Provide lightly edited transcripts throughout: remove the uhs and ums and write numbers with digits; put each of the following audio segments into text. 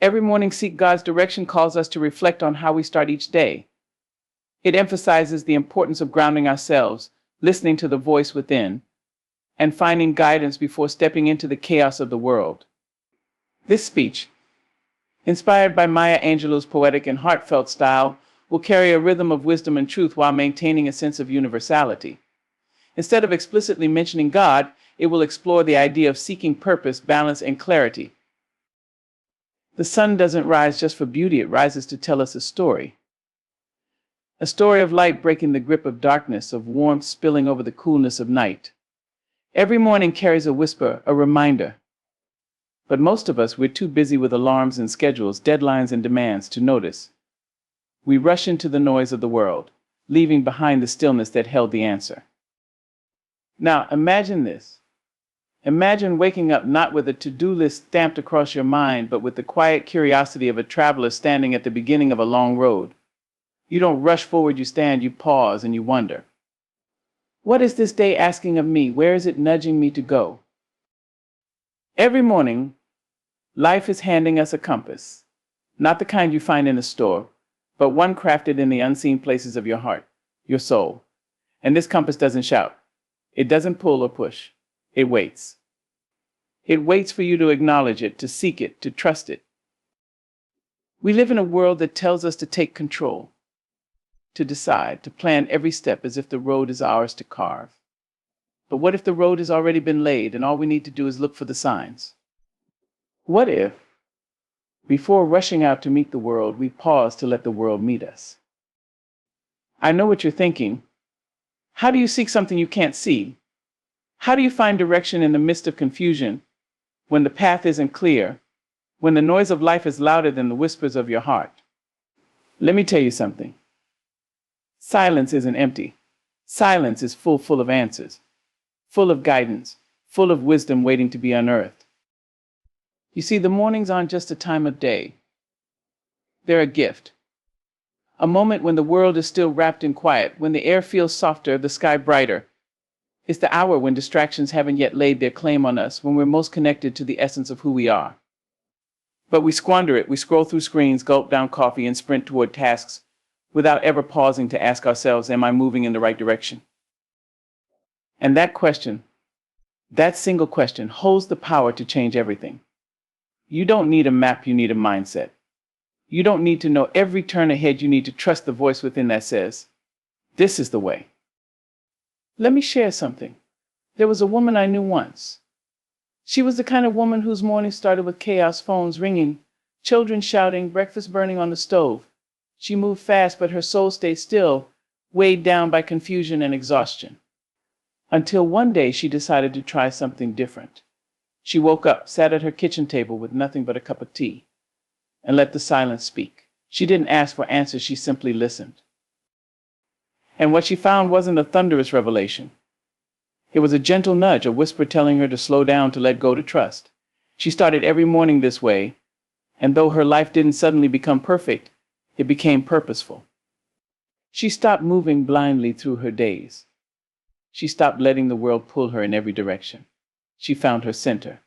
Every morning, Seek God's Direction calls us to reflect on how we start each day. It emphasizes the importance of grounding ourselves, listening to the voice within, and finding guidance before stepping into the chaos of the world. This speech, inspired by Maya Angelou's poetic and heartfelt style, will carry a rhythm of wisdom and truth while maintaining a sense of universality. Instead of explicitly mentioning God, it will explore the idea of seeking purpose, balance, and clarity. The sun doesn't rise just for beauty, it rises to tell us a story. A story of light breaking the grip of darkness, of warmth spilling over the coolness of night. Every morning carries a whisper, a reminder. But most of us, we're too busy with alarms and schedules, deadlines and demands to notice. We rush into the noise of the world, leaving behind the stillness that held the answer. Now, imagine this. Imagine waking up not with a to-do list stamped across your mind, but with the quiet curiosity of a traveler standing at the beginning of a long road. You don't rush forward, you stand, you pause, and you wonder. What is this day asking of me? Where is it nudging me to go? Every morning, life is handing us a compass. Not the kind you find in a store, but one crafted in the unseen places of your heart, your soul. And this compass doesn't shout. It doesn't pull or push. It waits. It waits for you to acknowledge it, to seek it, to trust it. We live in a world that tells us to take control, to decide, to plan every step as if the road is ours to carve. But what if the road has already been laid and all we need to do is look for the signs? What if, before rushing out to meet the world, we pause to let the world meet us? I know what you're thinking. How do you seek something you can't see? How do you find direction in the midst of confusion, when the path isn't clear, when the noise of life is louder than the whispers of your heart? Let me tell you something. Silence isn't empty. Silence is full of answers, full of guidance, full of wisdom waiting to be unearthed. You see, the mornings aren't just a time of day. They're a gift. A moment when the world is still wrapped in quiet, when the air feels softer, the sky brighter. It's the hour when distractions haven't yet laid their claim on us, when we're most connected to the essence of who we are. But we squander it. We scroll through screens, gulp down coffee, and sprint toward tasks without ever pausing to ask ourselves, am I moving in the right direction? And that question, that single question, holds the power to change everything. You don't need a map, you need a mindset. You don't need to know every turn ahead, you need to trust the voice within that says, this is the way. Let me share something. There was a woman I knew once. She was the kind of woman whose morning started with chaos, phones ringing, children shouting, breakfast burning on the stove. She moved fast, but her soul stayed still, weighed down by confusion and exhaustion. Until one day she decided to try something different. She woke up, sat at her kitchen table with nothing but a cup of tea, and let the silence speak. She didn't ask for answers, she simply listened. And what she found wasn't a thunderous revelation. It was a gentle nudge, a whisper telling her to slow down, to let go, to trust. She started every morning this way, and though her life didn't suddenly become perfect, it became purposeful. She stopped moving blindly through her days. She stopped letting the world pull her in every direction. She found her center.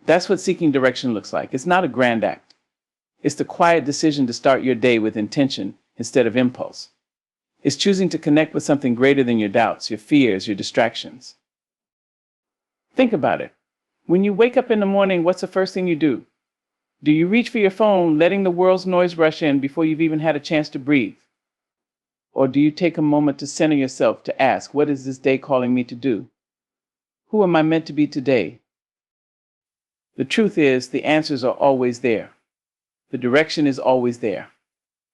That's what seeking direction looks like. It's not a grand act. It's the quiet decision to start your day with intention instead of impulse. It's choosing to connect with something greater than your doubts, your fears, your distractions. Think about it. When you wake up in the morning, what's the first thing you do? Do you reach for your phone, letting the world's noise rush in before you've even had a chance to breathe? Or do you take a moment to center yourself, to ask, what is this day calling me to do? Who am I meant to be today? The truth is, the answers are always there. The direction is always there.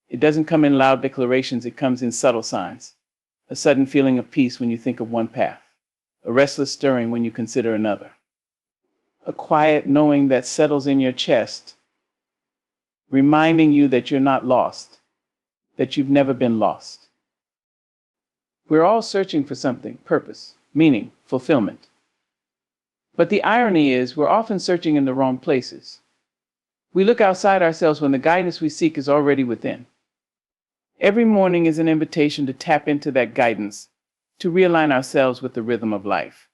It doesn't come in loud declarations, it comes in subtle signs. A sudden feeling of peace when you think of one path. A restless stirring when you consider another. A quiet knowing that settles in your chest, reminding you that you're not lost, that you've never been lost. We're all searching for something, purpose, meaning, fulfillment. But the irony is, we're often searching in the wrong places. We look outside ourselves when the guidance we seek is already within. Every morning is an invitation to tap into that guidance, to realign ourselves with the rhythm of life.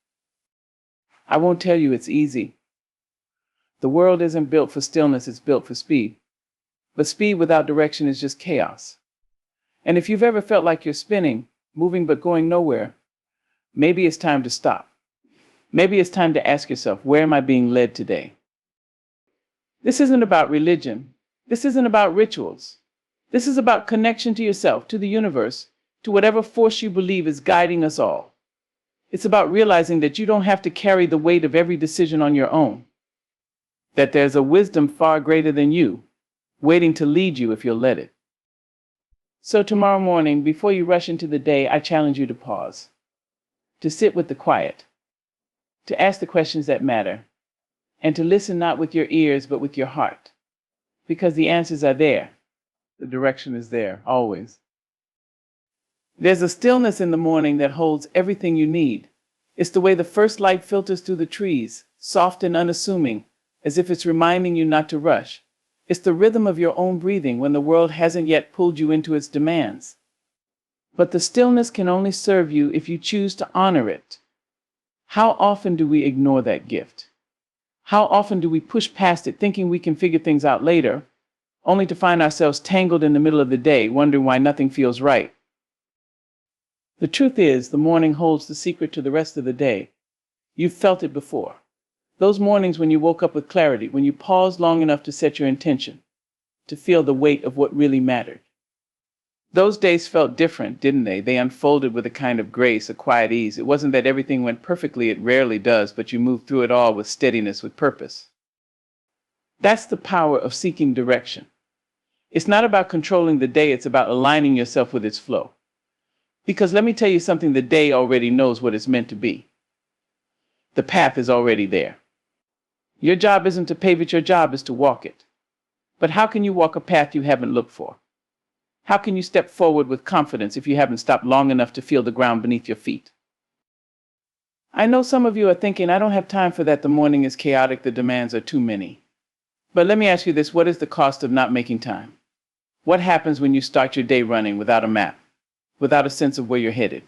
I won't tell you it's easy. The world isn't built for stillness, it's built for speed. But speed without direction is just chaos. And if you've ever felt like you're spinning, moving but going nowhere, maybe it's time to stop. Maybe it's time to ask yourself, where am I being led today? This isn't about religion. This isn't about rituals. This is about connection to yourself, to the universe, to whatever force you believe is guiding us all. It's about realizing that you don't have to carry the weight of every decision on your own. That there's a wisdom far greater than you, waiting to lead you if you'll let it. So tomorrow morning, before you rush into the day, I challenge you to pause, to sit with the quiet, to ask the questions that matter, and to listen not with your ears, but with your heart. Because the answers are there. The direction is there, always. There's a stillness in the morning that holds everything you need. It's the way the first light filters through the trees, soft and unassuming, as if it's reminding you not to rush. It's the rhythm of your own breathing when the world hasn't yet pulled you into its demands. But the stillness can only serve you if you choose to honor it. How often do we ignore that gift? How often do we push past it thinking we can figure things out later, only to find ourselves tangled in the middle of the day, wondering why nothing feels right? The truth is, the morning holds the secret to the rest of the day. You've felt it before. Those mornings when you woke up with clarity, when you paused long enough to set your intention, to feel the weight of what really mattered. Those days felt different, didn't they? They unfolded with a kind of grace, a quiet ease. It wasn't that everything went perfectly, it rarely does, but you moved through it all with steadiness, with purpose. That's the power of seeking direction. It's not about controlling the day, it's about aligning yourself with its flow. Because let me tell you something, the day already knows what it's meant to be. The path is already there. Your job isn't to pave it, your job is to walk it. But how can you walk a path you haven't looked for? How can you step forward with confidence if you haven't stopped long enough to feel the ground beneath your feet? I know some of you are thinking, I don't have time for that, the morning is chaotic, the demands are too many. But let me ask you this, what is the cost of not making time? What happens when you start your day running without a map, without a sense of where you're headed?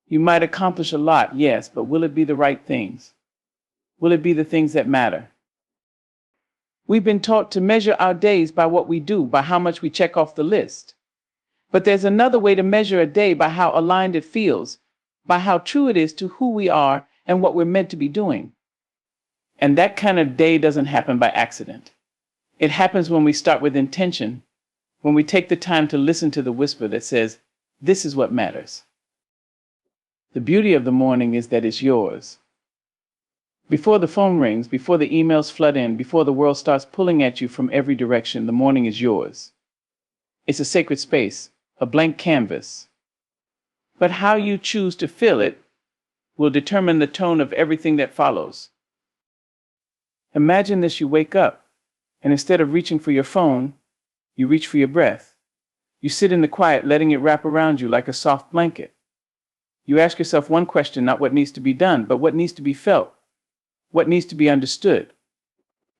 You might accomplish a lot, yes, but will it be the right things? Will it be the things that matter? We've been taught to measure our days by what we do, by how much we check off the list. But there's another way to measure a day, by how aligned it feels, by how true it is to who we are and what we're meant to be doing. And that kind of day doesn't happen by accident. It happens when we start with intention, when we take the time to listen to the whisper that says, this is what matters. The beauty of the morning is that it's yours. Before the phone rings, before the emails flood in, before the world starts pulling at you from every direction, the morning is yours. It's a sacred space, a blank canvas. But how you choose to fill it will determine the tone of everything that follows. Imagine this, you wake up, and instead of reaching for your phone, you reach for your breath. You sit in the quiet, letting it wrap around you like a soft blanket. You ask yourself one question, not what needs to be done, but what needs to be felt, what needs to be understood.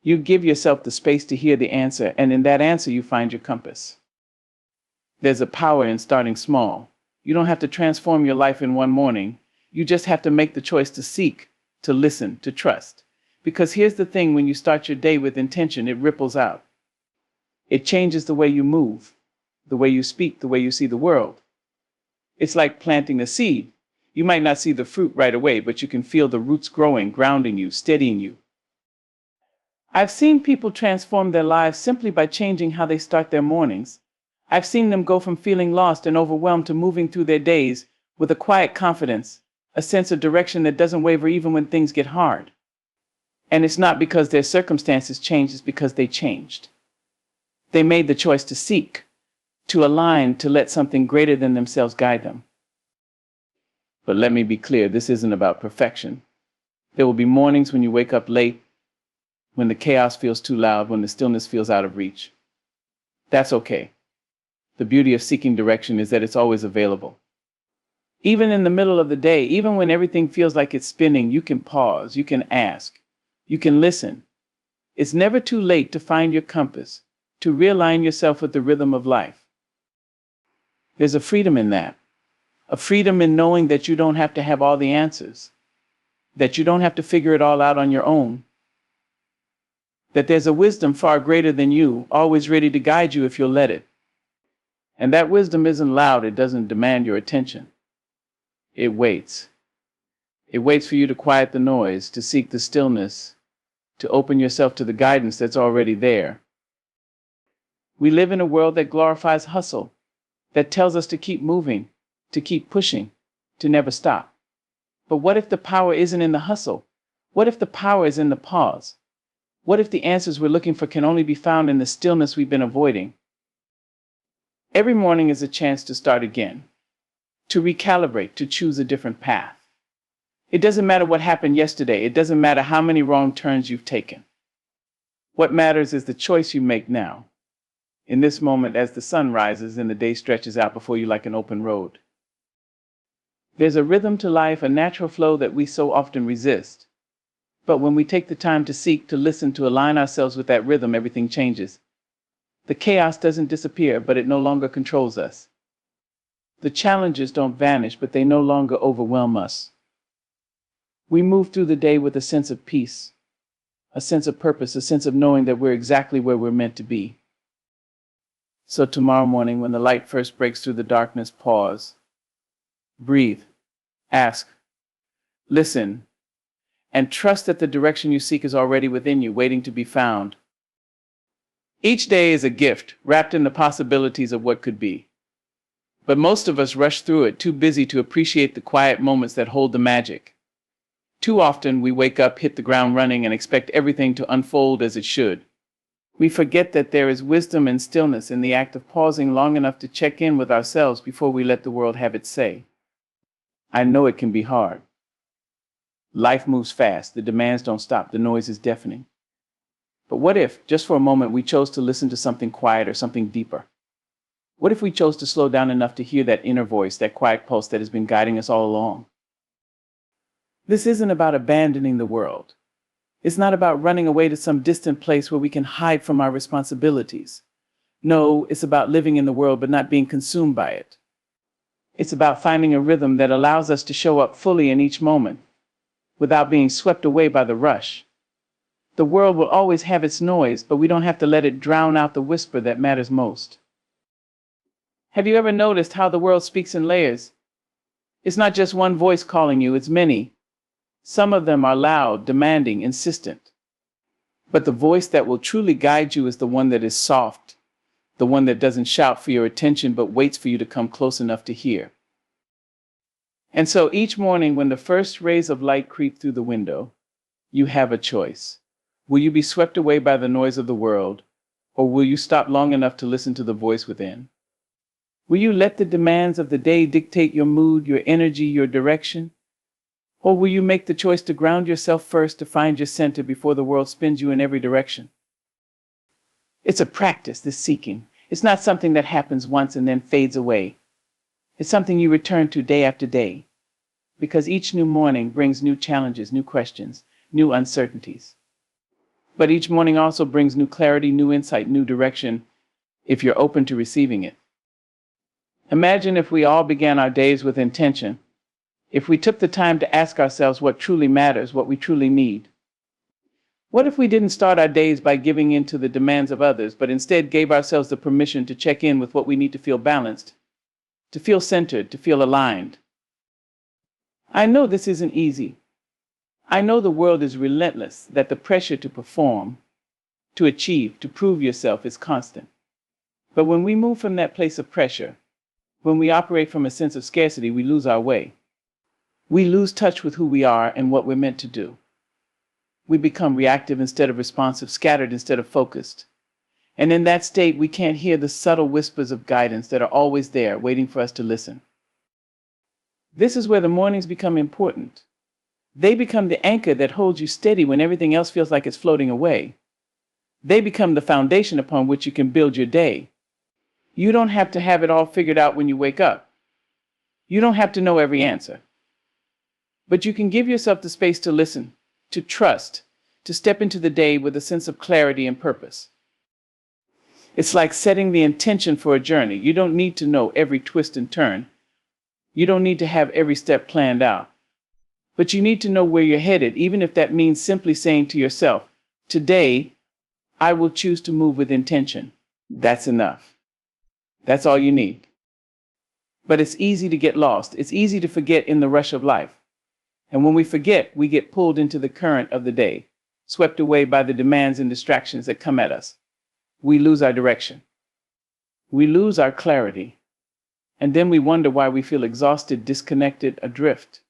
You give yourself the space to hear the answer, and in that answer you find your compass. There's a power in starting small. You don't have to transform your life in one morning. You just have to make the choice to seek, to listen, to trust. Because here's the thing, when you start your day with intention, it ripples out. It changes the way you move, the way you speak, the way you see the world. It's like planting a seed. You might not see the fruit right away, but you can feel the roots growing, grounding you, steadying you. I've seen people transform their lives simply by changing how they start their mornings. I've seen them go from feeling lost and overwhelmed to moving through their days with a quiet confidence, a sense of direction that doesn't waver even when things get hard. And it's not because their circumstances changed, it's because they changed. They made the choice to seek, to align, to let something greater than themselves guide them. But let me be clear, this isn't about perfection. There will be mornings when you wake up late, when the chaos feels too loud, when the stillness feels out of reach. That's okay. The beauty of seeking direction is that it's always available. Even in the middle of the day, even when everything feels like it's spinning, you can pause, you can ask, you can listen. It's never too late to find your compass, to realign yourself with the rhythm of life. There's a freedom in that. A freedom in knowing that you don't have to have all the answers, that you don't have to figure it all out on your own. that there's a wisdom far greater than you, always ready to guide you if you'll let it. And that wisdom isn't loud, it doesn't demand your attention. It waits. It waits for you to quiet the noise, to seek the stillness, to open yourself to the guidance that's already there. We live in a world that glorifies hustle, that tells us to keep moving, to keep pushing, to never stop. But what if the power isn't in the hustle? What if the power is in the pause? What if the answers we're looking for can only be found in the stillness we've been avoiding? Every morning is a chance to start again, to recalibrate, to choose a different path. It doesn't matter what happened yesterday. It doesn't matter how many wrong turns you've taken. What matters is the choice you make now, in this moment as the sun rises and the day stretches out before you like an open road. There's a rhythm to life, a natural flow that we so often resist. But when we take the time to seek, to listen, to align ourselves with that rhythm, everything changes. The chaos doesn't disappear, but it no longer controls us. The challenges don't vanish, but they no longer overwhelm us. We move through the day with a sense of peace, a sense of purpose, a sense of knowing that we're exactly where we're meant to be. So tomorrow morning, when the light first breaks through the darkness, pause, breathe, ask, listen, and trust that the direction you seek is already within you, waiting to be found. Each day is a gift, wrapped in the possibilities of what could be. But most of us rush through it, too busy to appreciate the quiet moments that hold the magic. Too often we wake up, hit the ground running, and expect everything to unfold as it should. We forget that there is wisdom and stillness in the act of pausing long enough to check in with ourselves before we let the world have its say. I know it can be hard. Life moves fast, the demands don't stop, the noise is deafening. But what if, just for a moment, we chose to listen to something quieter, something deeper? What if we chose to slow down enough to hear that inner voice, that quiet pulse that has been guiding us all along? This isn't about abandoning the world. It's not about running away to some distant place where we can hide from our responsibilities. No, it's about living in the world but not being consumed by it. It's about finding a rhythm that allows us to show up fully in each moment, without being swept away by the rush. The world will always have its noise, but we don't have to let it drown out the whisper that matters most. Have you ever noticed how the world speaks in layers? It's not just one voice calling you, it's many. Some of them are loud, demanding, insistent. But the voice that will truly guide you is the one that is soft, the one that doesn't shout for your attention but waits for you to come close enough to hear. And so each morning when the first rays of light creep through the window, you have a choice. Will you be swept away by the noise of the world, or will you stop long enough to listen to the voice within? Will you let the demands of the day dictate your mood, your energy, your direction? Or will you make the choice to ground yourself first, to find your center before the world spins you in every direction? It's a practice, this seeking. It's not something that happens once and then fades away. It's something you return to day after day, because each new morning brings new challenges, new questions, new uncertainties. But each morning also brings new clarity, new insight, new direction, if you're open to receiving it. Imagine if we all began our days with intention. If we took the time to ask ourselves what truly matters, what we truly need. What if we didn't start our days by giving in to the demands of others, but instead gave ourselves the permission to check in with what we need to feel balanced, to feel centered, to feel aligned? I know this isn't easy. I know the world is relentless, that the pressure to perform, to achieve, to prove yourself is constant. But when we move from that place of pressure, when we operate from a sense of scarcity, we lose our way. We lose touch with who we are and what we're meant to do. We become reactive instead of responsive, scattered instead of focused. And in that state, we can't hear the subtle whispers of guidance that are always there, waiting for us to listen. This is where the mornings become important. They become the anchor that holds you steady when everything else feels like it's floating away. They become the foundation upon which you can build your day. You don't have to have it all figured out when you wake up. You don't have to know every answer. But you can give yourself the space to listen, to trust, to step into the day with a sense of clarity and purpose. It's like setting the intention for a journey. You don't need to know every twist and turn. You don't need to have every step planned out. But you need to know where you're headed, even if that means simply saying to yourself, today, I will choose to move with intention. That's enough. That's all you need. But it's easy to get lost. It's easy to forget in the rush of life. And when we forget, we get pulled into the current of the day, swept away by the demands and distractions that come at us. We lose our direction. We lose our clarity. And then we wonder why we feel exhausted, disconnected, adrift.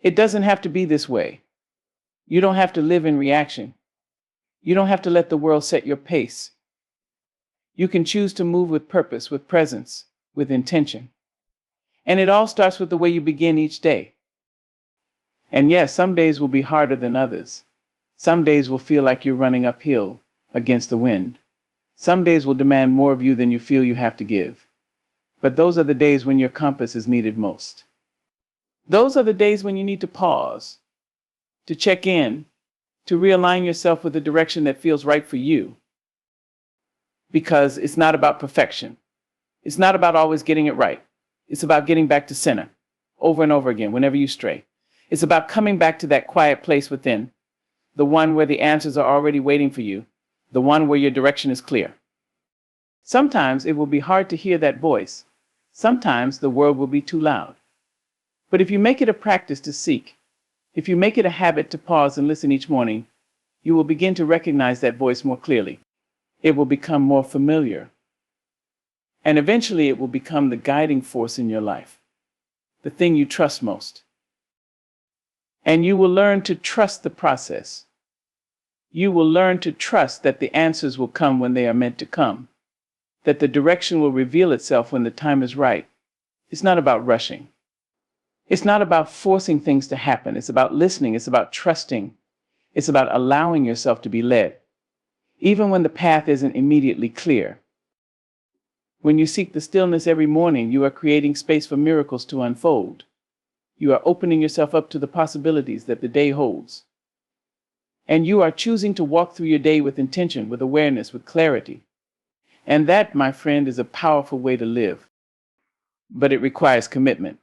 It doesn't have to be this way. You don't have to live in reaction. You don't have to let the world set your pace. You can choose to move with purpose, with presence, with intention. And it all starts with the way you begin each day. And yes, some days will be harder than others. Some days will feel like you're running uphill against the wind. Some days will demand more of you than you feel you have to give. But those are the days when your compass is needed most. Those are the days when you need to pause, to check in, to realign yourself with the direction that feels right for you. Because it's not about perfection. It's not about always getting it right. It's about getting back to center, over and over again, whenever you stray. It's about coming back to that quiet place within, the one where the answers are already waiting for you, the one where your direction is clear. Sometimes it will be hard to hear that voice. Sometimes the world will be too loud. But if you make it a practice to seek, if you make it a habit to pause and listen each morning, you will begin to recognize that voice more clearly. It will become more familiar. And eventually it will become the guiding force in your life, the thing you trust most. And you will learn to trust the process. You will learn to trust that the answers will come when they are meant to come, that the direction will reveal itself when the time is right. It's not about rushing. It's not about forcing things to happen. It's about listening. It's about trusting. It's about allowing yourself to be led, even when the path isn't immediately clear. When you seek the stillness every morning, you are creating space for miracles to unfold. You are opening yourself up to the possibilities that the day holds. And you are choosing to walk through your day with intention, with awareness, with clarity. And that, my friend, is a powerful way to live. But it requires commitment.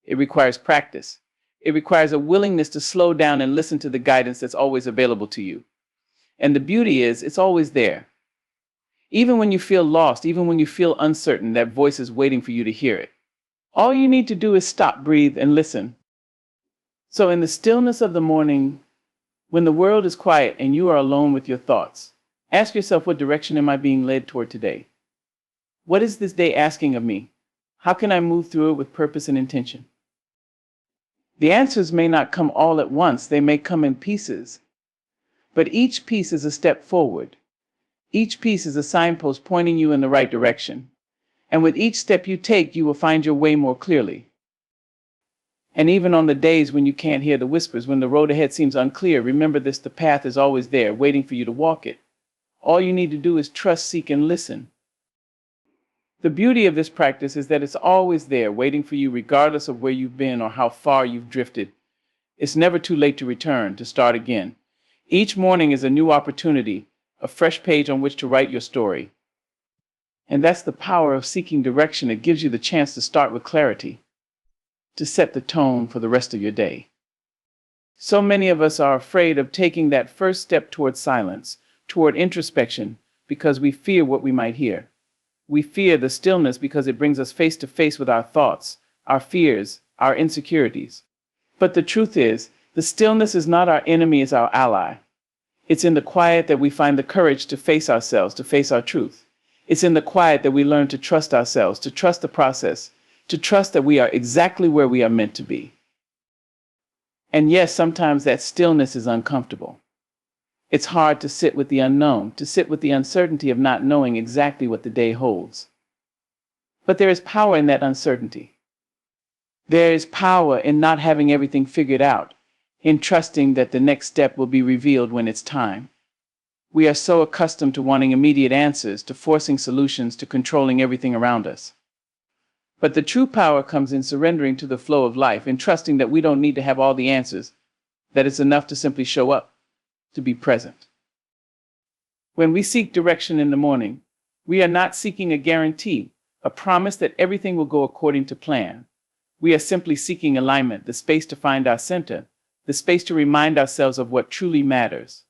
It requires practice. It requires a willingness to slow down and listen to the guidance that's always available to you. And the beauty is, it's always there. Even when you feel lost, even when you feel uncertain, that voice is waiting for you to hear it. All you need to do is stop, breathe, and listen. So in the stillness of the morning, when the world is quiet and you are alone with your thoughts, ask yourself, what direction am I being led toward today? What is this day asking of me? How can I move through it with purpose and intention? The answers may not come all at once. They may come in pieces. But each piece is a step forward. Each piece is a signpost pointing you in the right direction. And with each step you take, you will find your way more clearly. And even on the days when you can't hear the whispers, when the road ahead seems unclear, remember this: the path is always there, waiting for you to walk it. All you need to do is trust, seek, and listen. The beauty of this practice is that it's always there, waiting for you, regardless of where you've been or how far you've drifted. It's never too late to return, to start again. Each morning is a new opportunity, a fresh page on which to write your story. And that's the power of seeking direction. It gives you the chance to start with clarity, to set the tone for the rest of your day. So many of us are afraid of taking that first step toward silence, toward introspection, because we fear what we might hear. We fear the stillness because it brings us face to face with our thoughts, our fears, our insecurities. But the truth is, the stillness is not our enemy, it's our ally. It's in the quiet that we find the courage to face ourselves, to face our truth. It's in the quiet that we learn to trust ourselves, to trust the process, to trust that we are exactly where we are meant to be. And yes, sometimes that stillness is uncomfortable. It's hard to sit with the unknown, to sit with the uncertainty of not knowing exactly what the day holds. But there is power in that uncertainty. There is power in not having everything figured out, in trusting that the next step will be revealed when it's time. We are so accustomed to wanting immediate answers, to forcing solutions, to controlling everything around us. But the true power comes in surrendering to the flow of life, in trusting that we don't need to have all the answers, that it's enough to simply show up, to be present. When we seek direction in the morning, we are not seeking a guarantee, a promise that everything will go according to plan. We are simply seeking alignment, the space to find our center, the space to remind ourselves of what truly matters.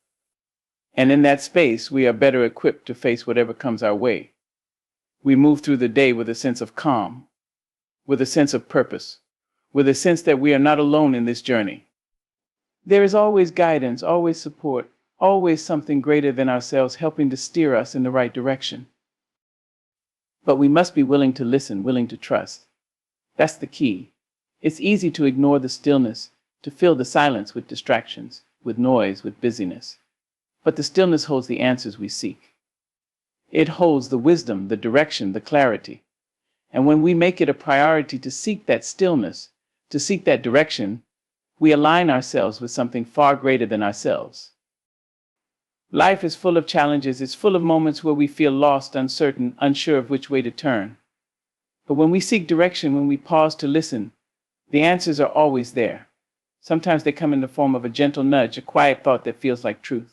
And in that space, we are better equipped to face whatever comes our way. We move through the day with a sense of calm, with a sense of purpose, with a sense that we are not alone in this journey. There is always guidance, always support, always something greater than ourselves helping to steer us in the right direction. But we must be willing to listen, willing to trust. That's the key. It's easy to ignore the stillness, to fill the silence with distractions, with noise, with busyness. But the stillness holds the answers we seek. It holds the wisdom, the direction, the clarity. And when we make it a priority to seek that stillness, to seek that direction, we align ourselves with something far greater than ourselves. Life is full of challenges. It's full of moments where we feel lost, uncertain, unsure of which way to turn. But when we seek direction, when we pause to listen, the answers are always there. Sometimes they come in the form of a gentle nudge, a quiet thought that feels like truth.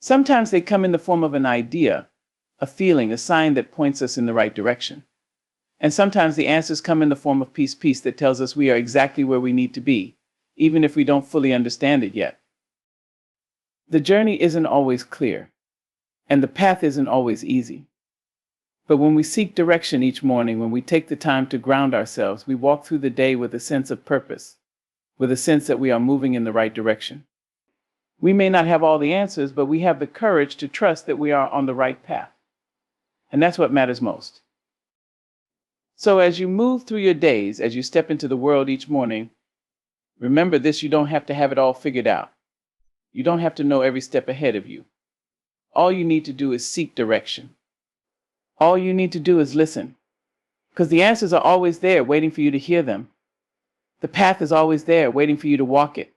Sometimes they come in the form of an idea, a feeling, a sign that points us in the right direction. And sometimes the answers come in the form of peace that tells us we are exactly where we need to be, even if we don't fully understand it yet. The journey isn't always clear, and the path isn't always easy. But when we seek direction each morning, when we take the time to ground ourselves, we walk through the day with a sense of purpose, with a sense that we are moving in the right direction. We may not have all the answers, but we have the courage to trust that we are on the right path. And that's what matters most. So as you move through your days, as you step into the world each morning, remember this: you don't have to have it all figured out. You don't have to know every step ahead of you. All you need to do is seek direction. All you need to do is listen, because the answers are always there waiting for you to hear them. The path is always there waiting for you to walk it.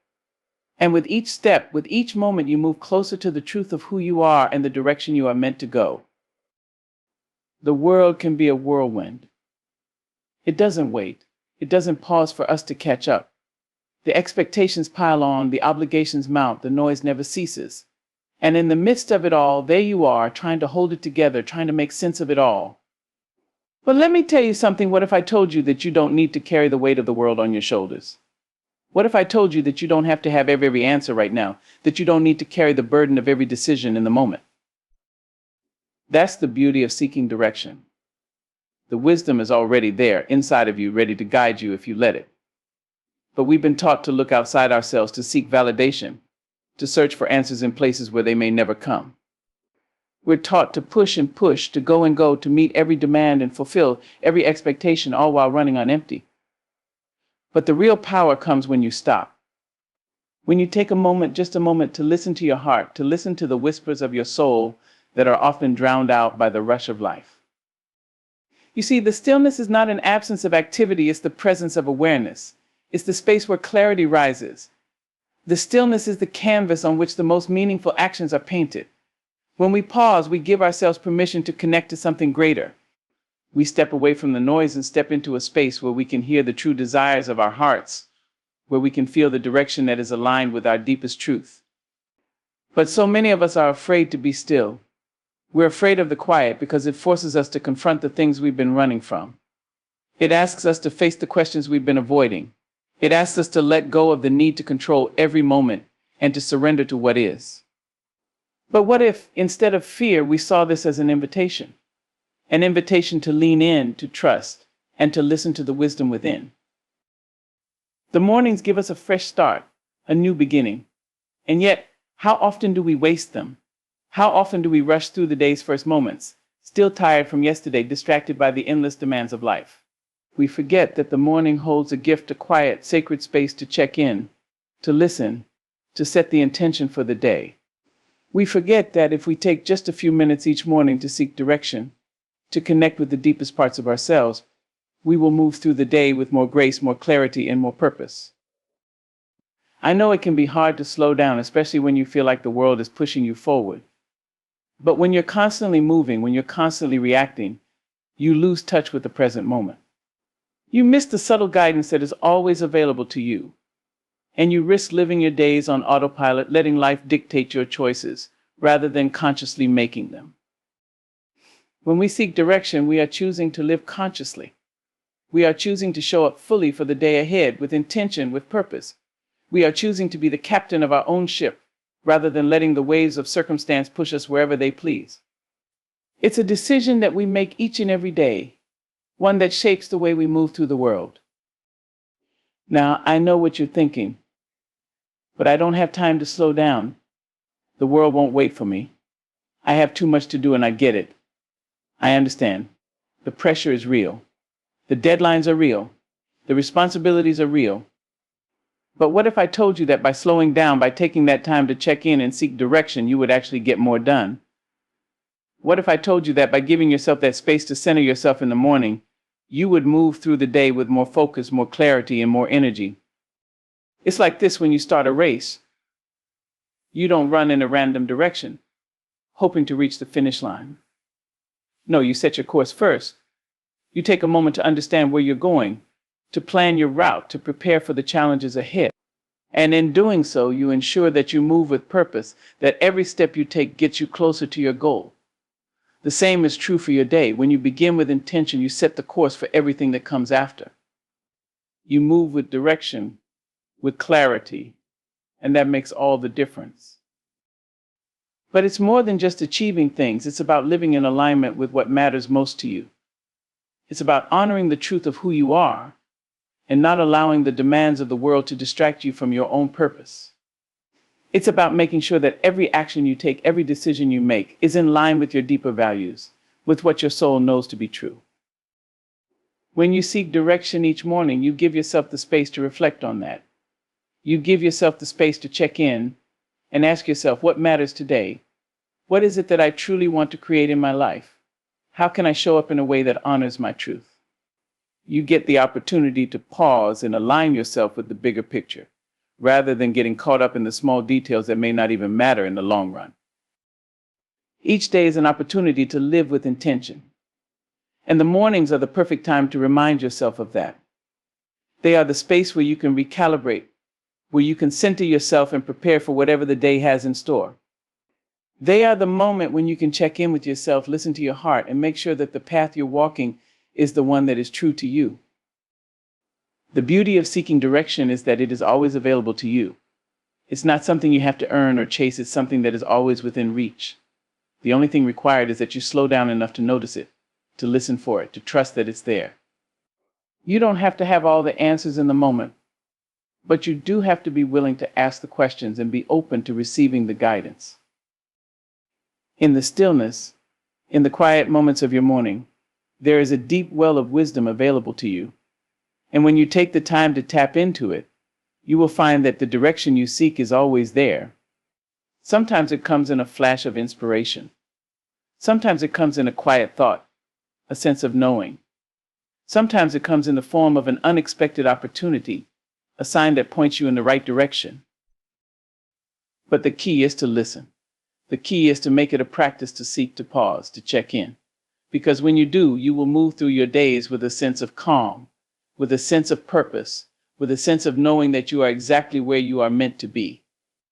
And with each step, with each moment, you move closer to the truth of who you are and the direction you are meant to go. The world can be a whirlwind. It doesn't wait. It doesn't pause for us to catch up. The expectations pile on, the obligations mount, the noise never ceases. And in the midst of it all, there you are, trying to hold it together, trying to make sense of it all. But let me tell you something. What if I told you that you don't need to carry the weight of the world on your shoulders? What if I told you that you don't have to have every answer right now, that you don't need to carry the burden of every decision in the moment? That's the beauty of seeking direction. The wisdom is already there, inside of you, ready to guide you if you let it. But we've been taught to look outside ourselves, to seek validation, to search for answers in places where they may never come. We're taught to push and push, to go and go, to meet every demand and fulfill every expectation, all while running on empty. But the real power comes when you stop. When you take a moment, just a moment, to listen to your heart, to listen to the whispers of your soul that are often drowned out by the rush of life. You see, the stillness is not an absence of activity, it's the presence of awareness. It's the space where clarity rises. The stillness is the canvas on which the most meaningful actions are painted. When we pause, we give ourselves permission to connect to something greater. We step away from the noise and step into a space where we can hear the true desires of our hearts, where we can feel the direction that is aligned with our deepest truth. But so many of us are afraid to be still. We're afraid of the quiet because it forces us to confront the things we've been running from. It asks us to face the questions we've been avoiding. It asks us to let go of the need to control every moment and to surrender to what is. But what if, instead of fear, we saw this as an invitation? An invitation to lean in, to trust, and to listen to the wisdom within. The mornings give us a fresh start, a new beginning. And yet, how often do we waste them? How often do we rush through the day's first moments, still tired from yesterday, distracted by the endless demands of life? We forget that the morning holds a gift, a quiet, sacred space to check in, to listen, to set the intention for the day. We forget that if we take just a few minutes each morning to seek direction, to connect with the deepest parts of ourselves, we will move through the day with more grace, more clarity, and more purpose. I know it can be hard to slow down, especially when you feel like the world is pushing you forward. But when you're constantly moving, when you're constantly reacting, you lose touch with the present moment. You miss the subtle guidance that is always available to you. And you risk living your days on autopilot, letting life dictate your choices, rather than consciously making them. When we seek direction, we are choosing to live consciously. We are choosing to show up fully for the day ahead, with intention, with purpose. We are choosing to be the captain of our own ship, rather than letting the waves of circumstance push us wherever they please. It's a decision that we make each and every day, one that shapes the way we move through the world. Now, I know what you're thinking, but I don't have time to slow down. The world won't wait for me. I have too much to do, and I get it. I understand. The pressure is real. The deadlines are real. The responsibilities are real. But what if I told you that by slowing down, by taking that time to check in and seek direction, you would actually get more done? What if I told you that by giving yourself that space to center yourself in the morning, you would move through the day with more focus, more clarity, and more energy? It's like this when you start a race. You don't run in a random direction, hoping to reach the finish line. No, you set your course first. You take a moment to understand where you're going, to plan your route, to prepare for the challenges ahead. And in doing so, you ensure that you move with purpose, that every step you take gets you closer to your goal. The same is true for your day. When you begin with intention, you set the course for everything that comes after. You move with direction, with clarity, and that makes all the difference. But it's more than just achieving things. It's about living in alignment with what matters most to you. It's about honoring the truth of who you are and not allowing the demands of the world to distract you from your own purpose. It's about making sure that every action you take, every decision you make, is in line with your deeper values, with what your soul knows to be true. When you seek direction each morning, you give yourself the space to reflect on that. You give yourself the space to check in and ask yourself, what matters today? What is it that I truly want to create in my life? How can I show up in a way that honors my truth? You get the opportunity to pause and align yourself with the bigger picture, rather than getting caught up in the small details that may not even matter in the long run. Each day is an opportunity to live with intention. And the mornings are the perfect time to remind yourself of that. They are the space where you can recalibrate, where you can center yourself and prepare for whatever the day has in store. They are the moment when you can check in with yourself, listen to your heart, and make sure that the path you're walking is the one that is true to you. The beauty of seeking direction is that it is always available to you. It's not something you have to earn or chase. It's something that is always within reach. The only thing required is that you slow down enough to notice it, to listen for it, to trust that it's there. You don't have to have all the answers in the moment, but you do have to be willing to ask the questions and be open to receiving the guidance. In the stillness, in the quiet moments of your morning, there is a deep well of wisdom available to you. And when you take the time to tap into it, you will find that the direction you seek is always there. Sometimes it comes in a flash of inspiration. Sometimes it comes in a quiet thought, a sense of knowing. Sometimes it comes in the form of an unexpected opportunity, a sign that points you in the right direction. But the key is to listen. The key is to make it a practice to seek, to pause, to check in. Because when you do, you will move through your days with a sense of calm, with a sense of purpose, with a sense of knowing that you are exactly where you are meant to be.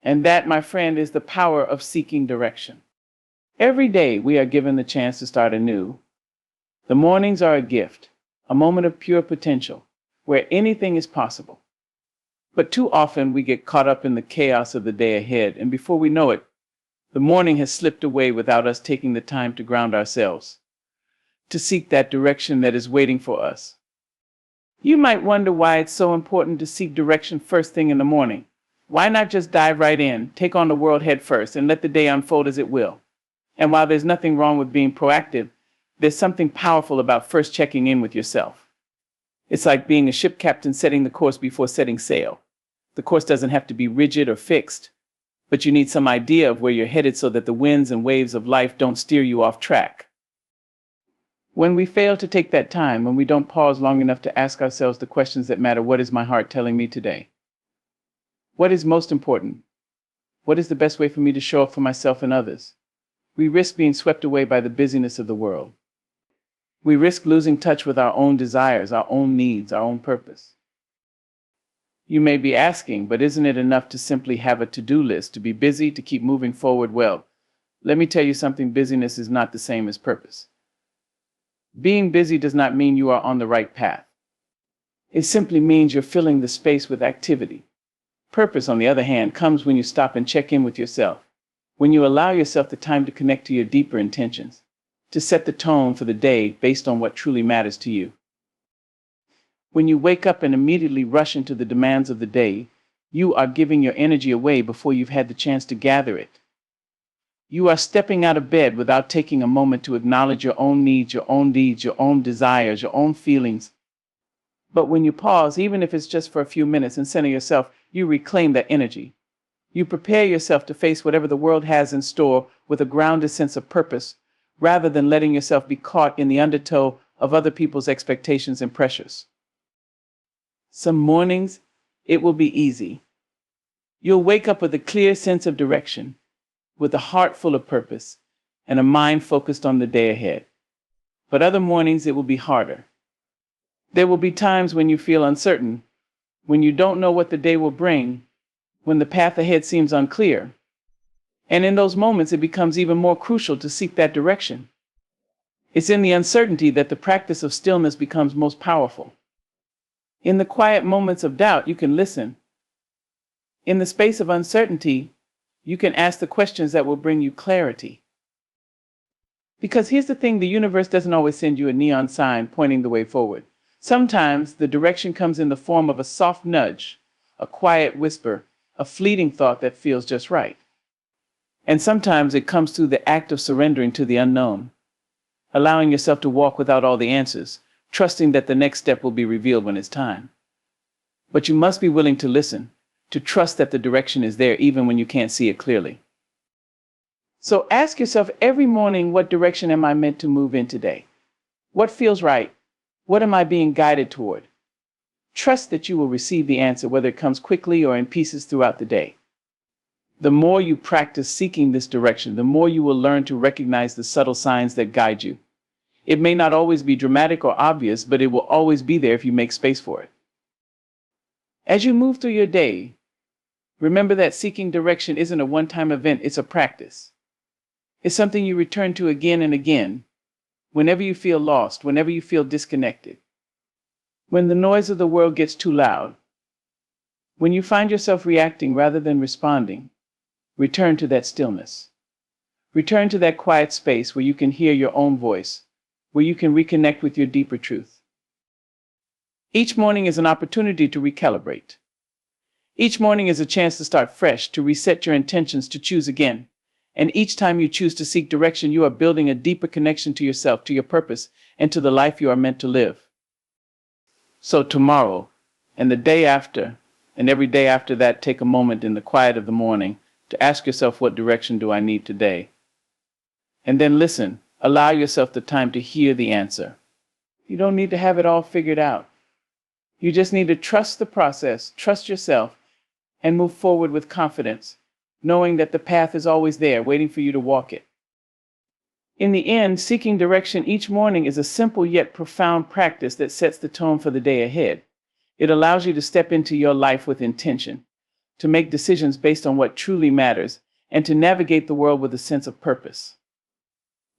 And that, my friend, is the power of seeking direction. Every day we are given the chance to start anew. The mornings are a gift, a moment of pure potential, where anything is possible. But too often we get caught up in the chaos of the day ahead, and before we know it, the morning has slipped away without us taking the time to ground ourselves, to seek that direction that is waiting for us. You might wonder why it's so important to seek direction first thing in the morning. Why not just dive right in, take on the world head first, and let the day unfold as it will? And while there's nothing wrong with being proactive, there's something powerful about first checking in with yourself. It's like being a ship captain setting the course before setting sail. The course doesn't have to be rigid or fixed, but you need some idea of where you're headed so that the winds and waves of life don't steer you off track. When we fail to take that time, when we don't pause long enough to ask ourselves the questions that matter, what is my heart telling me today? What is most important? What is the best way for me to show up for myself and others? We risk being swept away by the busyness of the world. We risk losing touch with our own desires, our own needs, our own purpose. You may be asking, but isn't it enough to simply have a to-do list, to be busy, to keep moving forward? Well, let me tell you something, busyness is not the same as purpose. Being busy does not mean you are on the right path. It simply means you're filling the space with activity. Purpose, on the other hand, comes when you stop and check in with yourself, when you allow yourself the time to connect to your deeper intentions, to set the tone for the day based on what truly matters to you. When you wake up and immediately rush into the demands of the day, you are giving your energy away before you've had the chance to gather it. You are stepping out of bed without taking a moment to acknowledge your own needs, your own deeds, your own desires, your own feelings. But when you pause, even if it's just for a few minutes, and center yourself, you reclaim that energy. You prepare yourself to face whatever the world has in store with a grounded sense of purpose, rather than letting yourself be caught in the undertow of other people's expectations and pressures. Some mornings, it will be easy. You'll wake up with a clear sense of direction, with a heart full of purpose, and a mind focused on the day ahead. But other mornings, it will be harder. There will be times when you feel uncertain, when you don't know what the day will bring, when the path ahead seems unclear. And in those moments, it becomes even more crucial to seek that direction. It's in the uncertainty that the practice of stillness becomes most powerful. In the quiet moments of doubt, you can listen. In the space of uncertainty, you can ask the questions that will bring you clarity. Because here's the thing, the universe doesn't always send you a neon sign pointing the way forward. Sometimes the direction comes in the form of a soft nudge, a quiet whisper, a fleeting thought that feels just right. And sometimes it comes through the act of surrendering to the unknown, allowing yourself to walk without all the answers, trusting that the next step will be revealed when it's time. But you must be willing to listen, to trust that the direction is there even when you can't see it clearly. So ask yourself every morning, what direction am I meant to move in today? What feels right? What am I being guided toward? Trust that you will receive the answer, whether it comes quickly or in pieces throughout the day. The more you practice seeking this direction, the more you will learn to recognize the subtle signs that guide you. It may not always be dramatic or obvious, but it will always be there if you make space for it. As you move through your day, remember that seeking direction isn't a one-time event, it's a practice. It's something you return to again and again, whenever you feel lost, whenever you feel disconnected, when the noise of the world gets too loud, when you find yourself reacting rather than responding. Return to that stillness. Return to that quiet space where you can hear your own voice, where you can reconnect with your deeper truth. Each morning is an opportunity to recalibrate. Each morning is a chance to start fresh, to reset your intentions, to choose again. And each time you choose to seek direction, you are building a deeper connection to yourself, to your purpose, and to the life you are meant to live. So tomorrow, and the day after, and every day after that, take a moment in the quiet of the morning to ask yourself, what direction do I need today? And then listen. Allow yourself the time to hear the answer. You don't need to have it all figured out. You just need to trust the process, trust yourself, and move forward with confidence, knowing that the path is always there, waiting for you to walk it. In the end, seeking direction each morning is a simple yet profound practice that sets the tone for the day ahead. It allows you to step into your life with intention, to make decisions based on what truly matters, and to navigate the world with a sense of purpose.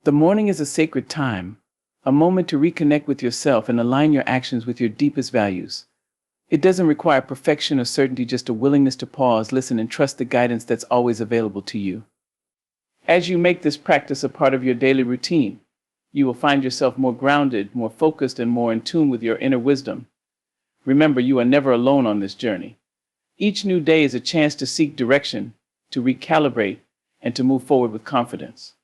The morning is a sacred time, a moment to reconnect with yourself and align your actions with your deepest values. It doesn't require perfection or certainty, just a willingness to pause, listen, and trust the guidance that's always available to you. As you make this practice a part of your daily routine, you will find yourself more grounded, more focused, and more in tune with your inner wisdom. Remember, you are never alone on this journey. Each new day is a chance to seek direction, to recalibrate, and to move forward with confidence.